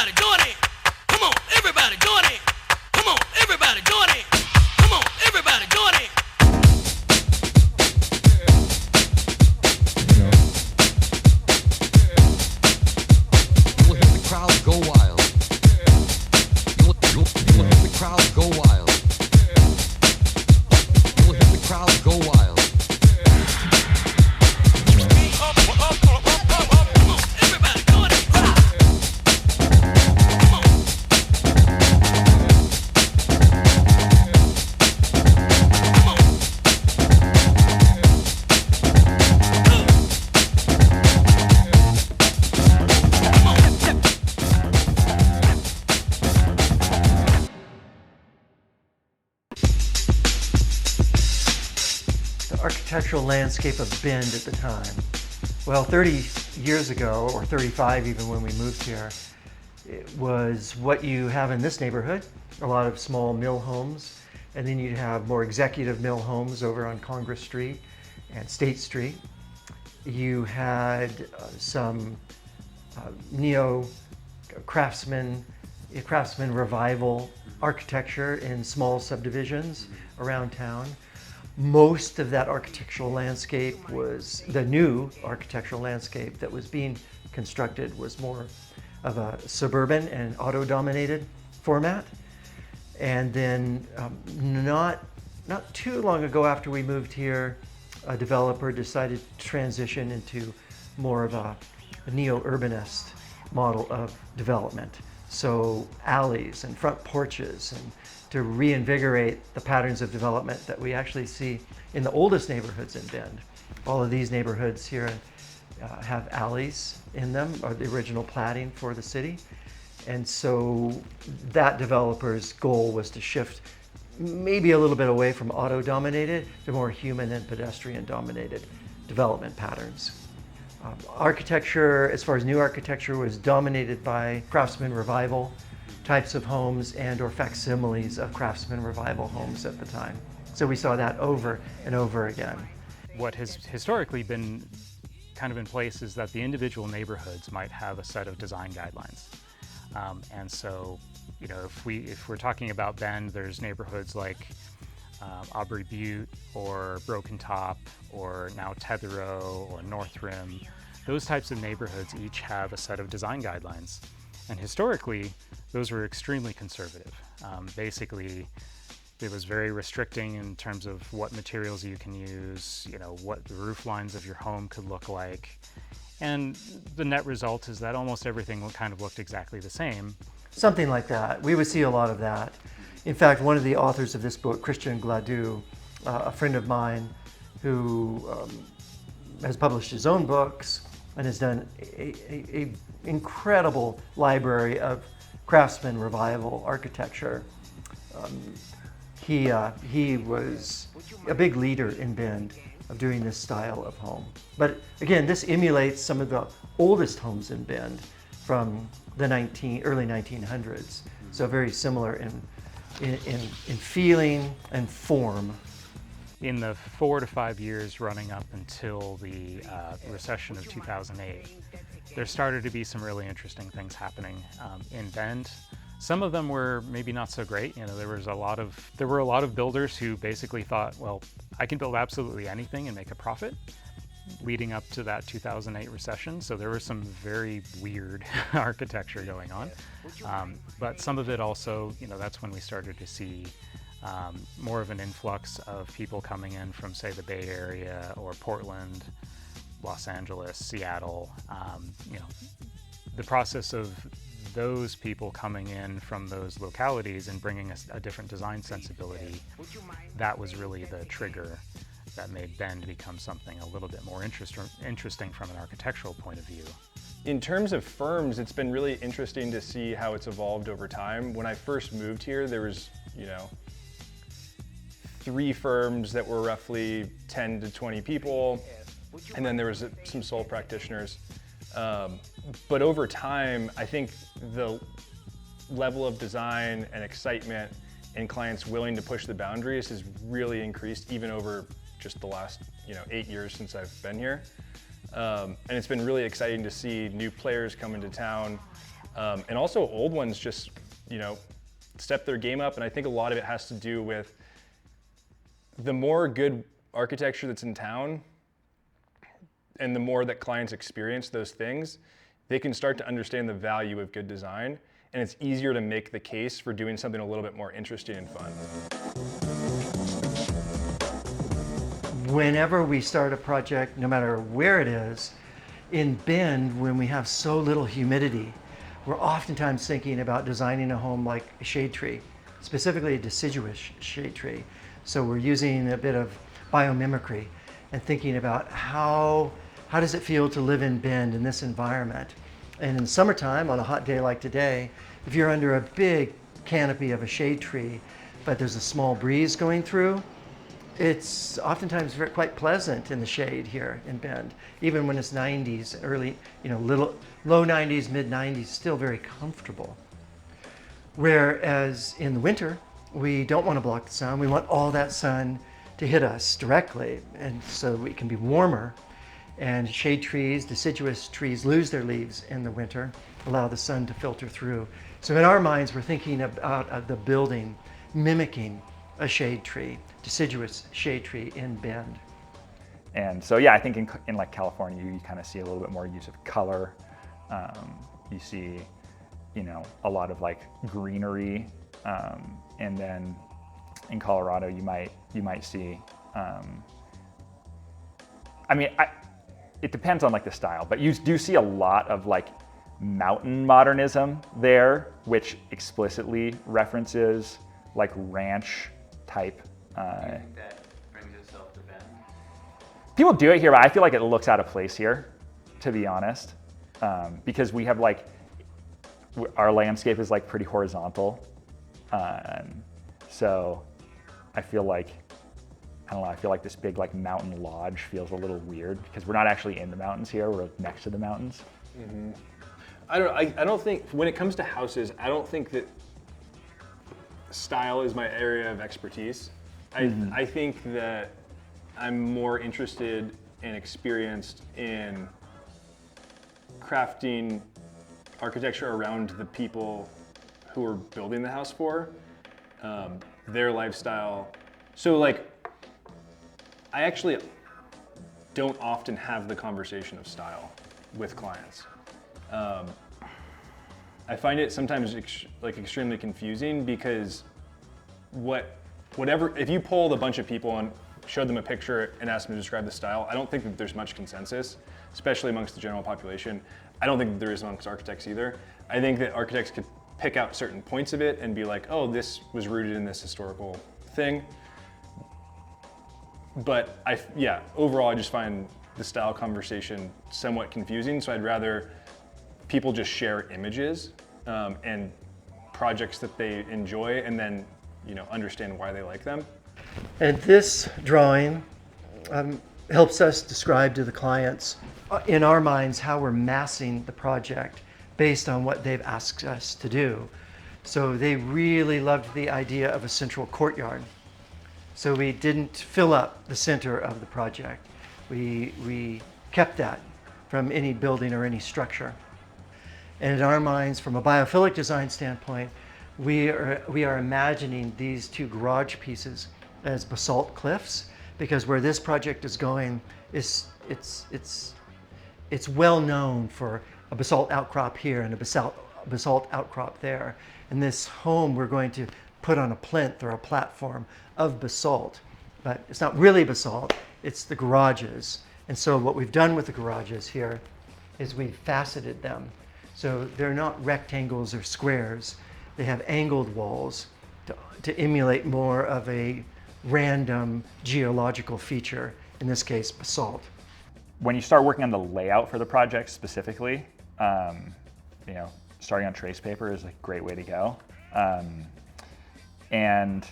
everybody join in. Come on, everybody join in. Come on, everybody join in. Come on, everybody join in. You'll hear the crowd go wild. You'll hear the crowd go wild. You'll hear the crowd go wild. Architectural landscape of Bend at the time. Well, 30 years ago, or 35 even when we moved here, it was what you have in this neighborhood, a lot of small mill homes, and then you'd have more executive mill homes over on Congress Street and State Street. You had some craftsman revival architecture in small subdivisions around town. Most of that architectural landscape was, the new architectural landscape that was being constructed was more of a suburban and auto-dominated format. And then not too long ago after we moved here, a developer decided to transition into more of a neo-urbanist model of development. So alleys and front porches, and to reinvigorate the patterns of development that we actually see in the oldest neighborhoods in Bend. All of these neighborhoods here have alleys in them, or the original platting for the city. And so that developer's goal was to shift maybe a little bit away from auto-dominated to more human and pedestrian-dominated development patterns. Architecture, as far as new architecture, was dominated by craftsman revival types of homes and or facsimiles of craftsman revival homes at the time. So we saw that over and over again. What has historically been kind of in place is that the individual neighborhoods might have a set of design guidelines. And so, you know, if we're talking about Bend, there's neighborhoods like Aubrey Butte or Broken Top or now Tetherow or North Rim. Those types of neighborhoods each have a set of design guidelines. And historically, those were extremely conservative. Basically, it was very restricting in terms of what materials you can use, you know, what the roof lines of your home could look like. And the net result is that almost everything kind of looked exactly the same. Something like that. We would see a lot of that. In fact, one of the authors of this book, Christian Gladue, a friend of mine who has published his own books and has done a incredible library of craftsman revival architecture. He was a big leader in Bend of doing this style of home. But again, this emulates some of the oldest homes in Bend from the early 1900s. So very similar in feeling and form. In the 4 to 5 years running up until the recession of 2008, there started to be some really interesting things happening in Bend. Some of them were maybe not so great. You know, there were a lot of builders who basically thought, well, I can build absolutely anything and make a profit, leading up to that 2008 recession. So there was some very weird architecture going on. But some of it also, you know, that's when we started to see more of an influx of people coming in from, say, the Bay Area or Portland, Los Angeles, Seattle. You know, the process of those people coming in from those localities and bringing a different design sensibility, that was really the trigger that made Bend become something a little bit more interesting from an architectural point of view. In terms of firms, it's been really interesting to see how it's evolved over time. When I first moved here, there was, you know, 3 firms that were roughly 10 to 20 people, and then there was some sole practitioners. But over time, I think the level of design and excitement and clients willing to push the boundaries has really increased, even over just the last 8 years since I've been here. And it's been really exciting to see new players come into town, And also old ones just, step their game up. And I think a lot of it has to do with the more good architecture that's in town and the more that clients experience those things, they can start to understand the value of good design. And it's easier to make the case for doing something a little bit more interesting and fun. Whenever we start a project, no matter where it is, in Bend, when we have so little humidity, we're oftentimes thinking about designing a home like a shade tree, specifically a deciduous shade tree. So we're using a bit of biomimicry and thinking about how does it feel to live in Bend in this environment. And in summertime, on a hot day like today, if you're under a big canopy of a shade tree, but there's a small breeze going through, it's oftentimes quite pleasant in the shade here in Bend. Even when it's 90s, low 90s, mid 90s, still very comfortable. Whereas in the winter, we don't want to block the sun. We want all that sun to hit us directly, and so we can be warmer. And shade trees, deciduous trees, lose their leaves in the winter, allow the sun to filter through. So in our minds, we're thinking about the building mimicking a shade tree, deciduous shade tree in Bend. And so, yeah, I think in like California, you kind of see a little bit more use of color. You see, a lot of like greenery. And then in Colorado, you might see, it depends on like the style, but you do see a lot of like mountain modernism there, which explicitly references like ranch type. Do you think that brings itself to Bend? People do it here, but I feel like it looks out of place here, to be honest, because we have like, our landscape is like pretty horizontal. So I feel like, I feel like this big like mountain lodge feels a little weird because we're not actually in the mountains here, we're next to the mountains. Mm-hmm. I don't think, when it comes to houses, I don't think that style is my area of expertise. I think that I'm more interested and experienced in crafting architecture around the people who are building the house for, their lifestyle. So like, I actually don't often have the conversation of style with clients. I find it sometimes extremely confusing because if you polled a bunch of people and showed them a picture and asked them to describe the style, I don't think that there's much consensus, especially amongst the general population. I don't think that there is amongst architects either. I think that architects could pick out certain points of it and be like, oh, this was rooted in this historical thing. But overall, I just find the style conversation somewhat confusing. So I'd rather people just share images and projects that they enjoy, and then understand why they like them. And this drawing helps us describe to the clients, in our minds, how we're massing the project based on what they've asked us to do. So they really loved the idea of a central courtyard. So we didn't fill up the center of the project. We kept that from any building or any structure. And in our minds, from a biophilic design standpoint, we are imagining these two garage pieces as basalt cliffs, because where this project is going is it's well known for a basalt outcrop here and a basalt outcrop there. And this home we're going to put on a plinth or a platform of basalt, but it's not really basalt, it's the garages. And so what we've done with the garages here is we've faceted them. So they're not rectangles or squares, they have angled walls to emulate more of a random geological feature, in this case, basalt. When you start working on the layout for the project specifically, starting on trace paper is a great way to go. And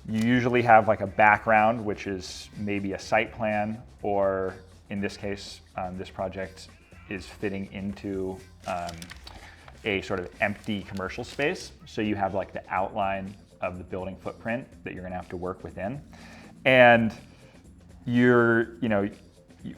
you usually have like a background, which is maybe a site plan, or in this case, this project is fitting into a sort of empty commercial space. So you have like the outline of the building footprint that you're gonna have to work within. And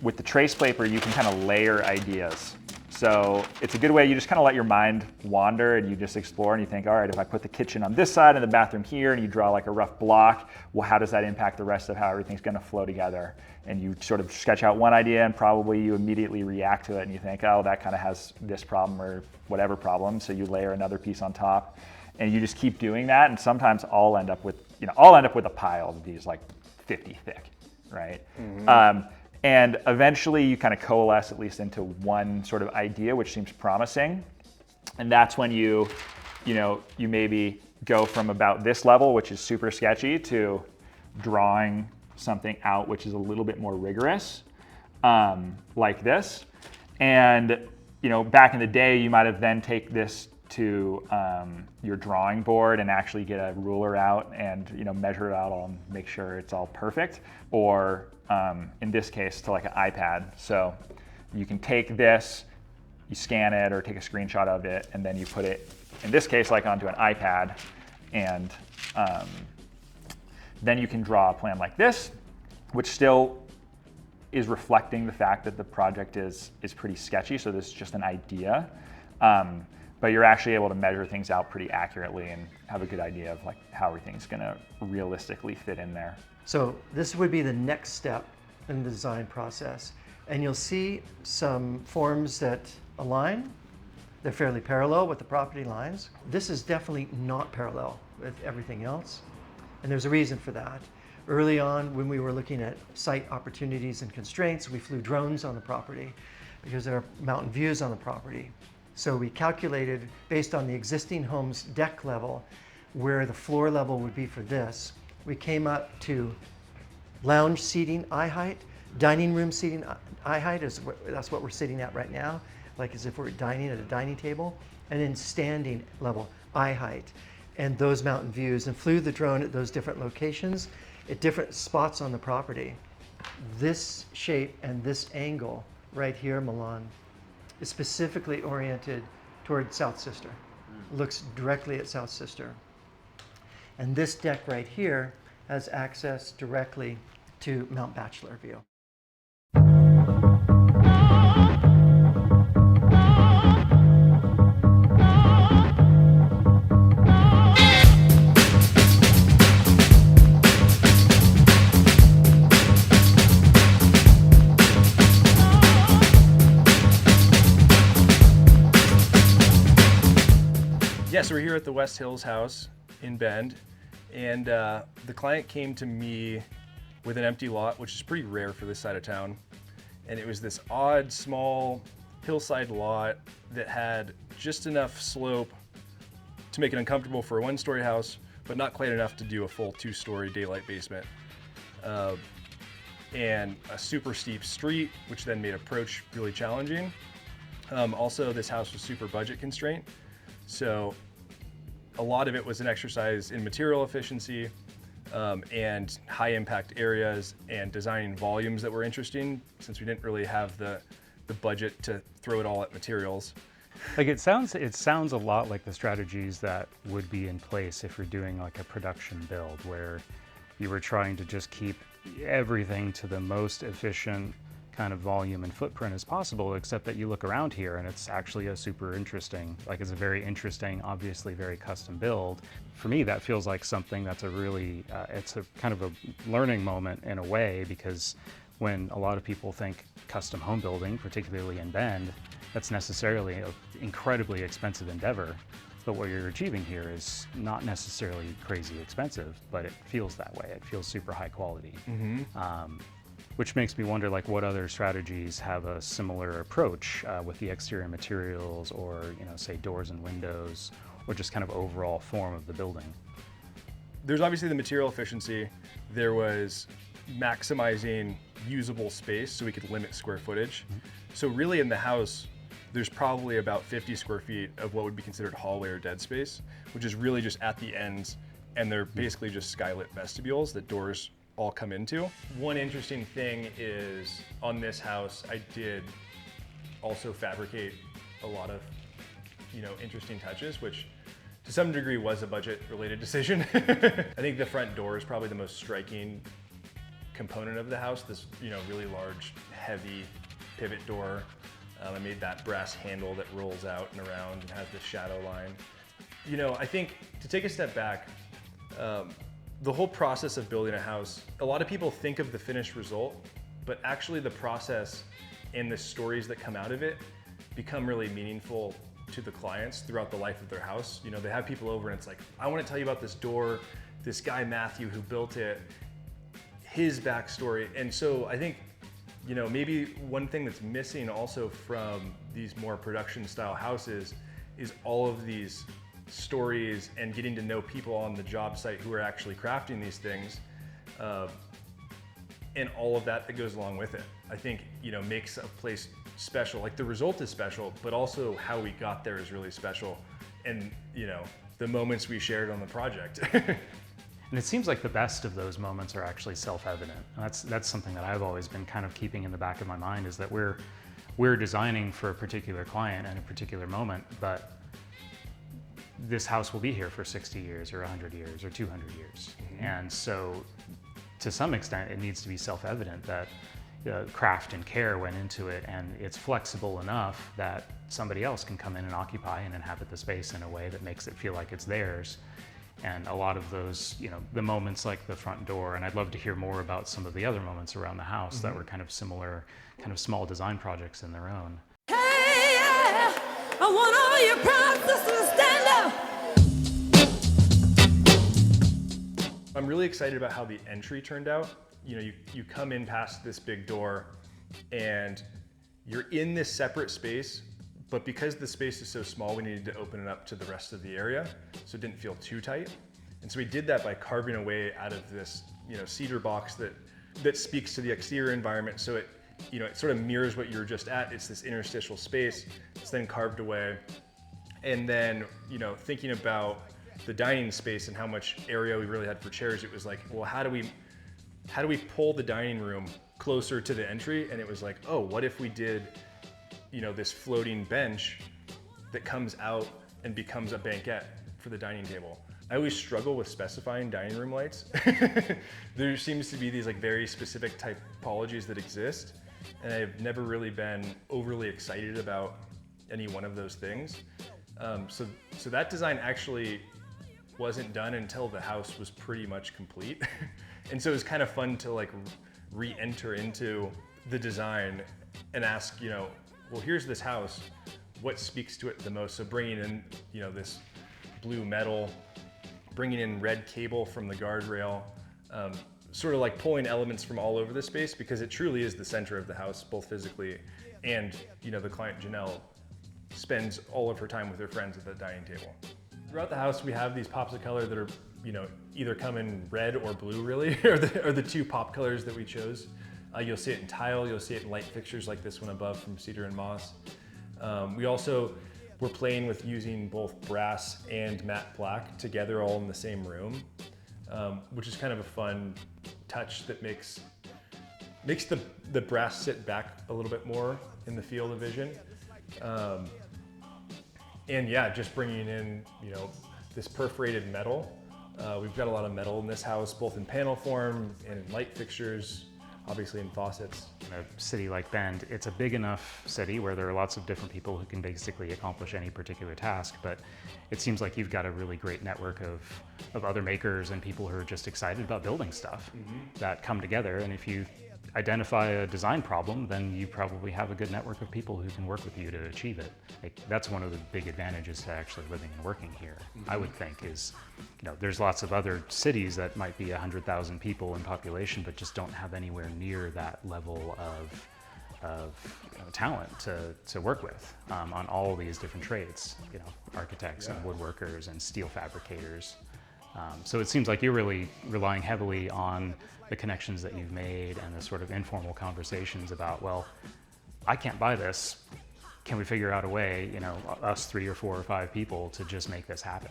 with the trace paper, you can kind of layer ideas. So it's a good way, you just kind of let your mind wander and you just explore and you think, all right, if I put the kitchen on this side and the bathroom here, and you draw like a rough block, well, how does that impact the rest of how everything's gonna flow together? And you sort of sketch out one idea and probably you immediately react to it and you think, oh, that kind of has this problem or whatever problem. So you layer another piece on top and you just keep doing that. And sometimes I'll end up with a pile of these like 50 thick, right? And eventually you kind of coalesce at least into one sort of idea, which seems promising. And that's when you maybe go from about this level, which is super sketchy, to drawing something out, which is a little bit more rigorous, like this. And, back in the day, you might have then take this to your drawing board and actually get a ruler out and measure it out and make sure it's all perfect, or in this case to like an iPad. So you can take this, you scan it or take a screenshot of it, and then you put it, in this case, like onto an iPad, and then you can draw a plan like this, which still is reflecting the fact that the project is pretty sketchy. So this is just an idea. But you're actually able to measure things out pretty accurately and have a good idea of like how everything's gonna realistically fit in there. So this would be the next step in the design process. And you'll see some forms that align. They're fairly parallel with the property lines. This is definitely not parallel with everything else. And there's a reason for that. Early on, when we were looking at site opportunities and constraints, we flew drones on the property because there are mountain views on the property. So we calculated, based on the existing home's deck level, where the floor level would be for this. We came up to lounge seating eye height, dining room seating eye height, that's what we're sitting at right now, like as if we're dining at a dining table, and then standing level eye height, and those mountain views, and flew the drone at those different locations at different spots on the property. This shape and this angle right here, Milan, is specifically oriented toward South Sister. Looks directly at South Sister. And this deck right here has access directly to Mount Bachelor view. Yeah, so we're here at the West Hills house in Bend, and the client came to me with an empty lot, which is pretty rare for this side of town. And it was this odd, small hillside lot that had just enough slope to make it uncomfortable for a one-story house, but not quite enough to do a full two-story daylight basement. And a super steep street, which then made approach really challenging. Also, this house was super budget constrained. So a lot of it was an exercise in material efficiency and high impact areas and designing volumes that were interesting, since we didn't really have the budget to throw it all at materials. Like it sounds a lot like the strategies that would be in place if you're doing like a production build, where you were trying to just keep everything to the most efficient kind of volume and footprint as possible, except that you look around here and it's actually a super interesting, like it's a very interesting, obviously very custom build. For me, that feels like something that's a really, it's a kind of a learning moment in a way, because when a lot of people think custom home building, particularly in Bend, that's necessarily an incredibly expensive endeavor. But what you're achieving here is not necessarily crazy expensive, but it feels that way. It feels super high quality. Which makes me wonder, like, what other strategies have a similar approach with the exterior materials, or say doors and windows, or just kind of overall form of the building? There's obviously the material efficiency. There was maximizing usable space so we could limit square footage. So really in the house, there's probably about 50 square feet of what would be considered hallway or dead space, which is really just at the ends, and they're basically just skylit vestibules that doors all come into. One interesting thing is on this house, I did also fabricate a lot of, interesting touches, which to some degree was a budget related decision. I think the front door is probably the most striking component of the house. This, really large, heavy pivot door I made that brass handle that rolls out and around and has this shadow line. You know, I think to take a step back, the whole process of building a house, a lot of people think of the finished result, but actually the process and the stories that come out of it become really meaningful to the clients throughout the life of their house. You know, they have people over and it's like, I want to tell you about this door, this guy Matthew who built it, his backstory. And so I think, you know, maybe one thing that's missing also from these more production style houses is all of these stories and getting to know people on the job site who are actually crafting these things, and all of that goes along with it. I think, you know, makes a place special. Like the result is special, but also how we got there is really special. And, you know, the moments we shared on the project. And it seems like the best of those moments are actually self-evident. That's something that I've always been kind of keeping in the back of my mind, is that we're designing for a particular client and a particular moment, but this house will be here for 60 years or 100 years or 200 years. And so to some extent, it needs to be self-evident that craft and care went into it, and it's flexible enough that somebody else can come in and occupy and inhabit the space in a way that makes it feel like it's theirs. And a lot of those, you know, the moments like the front door, and I'd love to hear more about some of the other moments around the house that were kind of similar, kind of small design projects in their own. Hey, yeah, I want all your promises to stand up. I'm really excited about how the entry turned out. You know, you come in past this big door and you're in this separate space, but because the space is so small, we needed to open it up to the rest of the area so it didn't feel too tight. And so we did that by carving away out of this, you know, cedar box that speaks to the exterior environment. So it, you know, it sort of mirrors what you were just at. It's this interstitial space. It's then carved away. And then, you know, thinking about the dining space and how much area we really had for chairs, it was like, well, how do we pull the dining room closer to the entry? And it was like, oh, what if we did, you know, this floating bench that comes out and becomes a banquette for the dining table. I always struggle with specifying dining room lights. There seems to be these like very specific typologies that exist, and I've never really been overly excited about any one of those things. So that design actually wasn't done until the house was pretty much complete. And so it was kind of fun to like re-enter into the design and ask, you know, well, here's this house, what speaks to it the most? So bringing in, you know, this blue metal, bringing in red cable from the guardrail, sort of like pulling elements from all over the space, because it truly is the center of the house, both physically and, you know, the client Janelle spends all of her time with her friends at the dining table. Throughout the house, we have these pops of color that are, you know, either come in red or blue, really, are the two pop colors that we chose. You'll see it in tile, you'll see it in light fixtures like this one above from cedar and moss. We also were playing with using both brass and matte black together all in the same room, which is kind of a fun touch that makes the brass sit back a little bit more in the field of vision. And yeah, just bringing in, you know, this perforated metal. We've got a lot of metal in this house, both in panel form and in light fixtures, obviously in faucets. In a city like Bend, it's a big enough city where there are lots of different people who can basically accomplish any particular task, but it seems like you've got a really great network of other makers and people who are just excited about building stuff that come together. And if you identify a design problem, then you probably have a good network of people who can work with you to achieve it. Like, that's one of the big advantages to actually living and working here, I would think, is, you know, there's lots of other cities that might be 100,000 people in population, but just don't have anywhere near that level of you know, talent to work with on all these different trades, you know, architects and woodworkers and steel fabricators. So it seems like you're really relying heavily on the connections that you've made and the sort of informal conversations about, well, I can't buy this. Can we figure out a way, you know, us 3 or 4 or 5 people to just make this happen?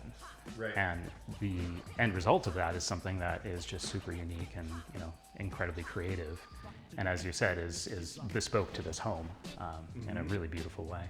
Right. And the end result of that is something that is just super unique and, you know, incredibly creative. And as you said, is bespoke to this home in a really beautiful way.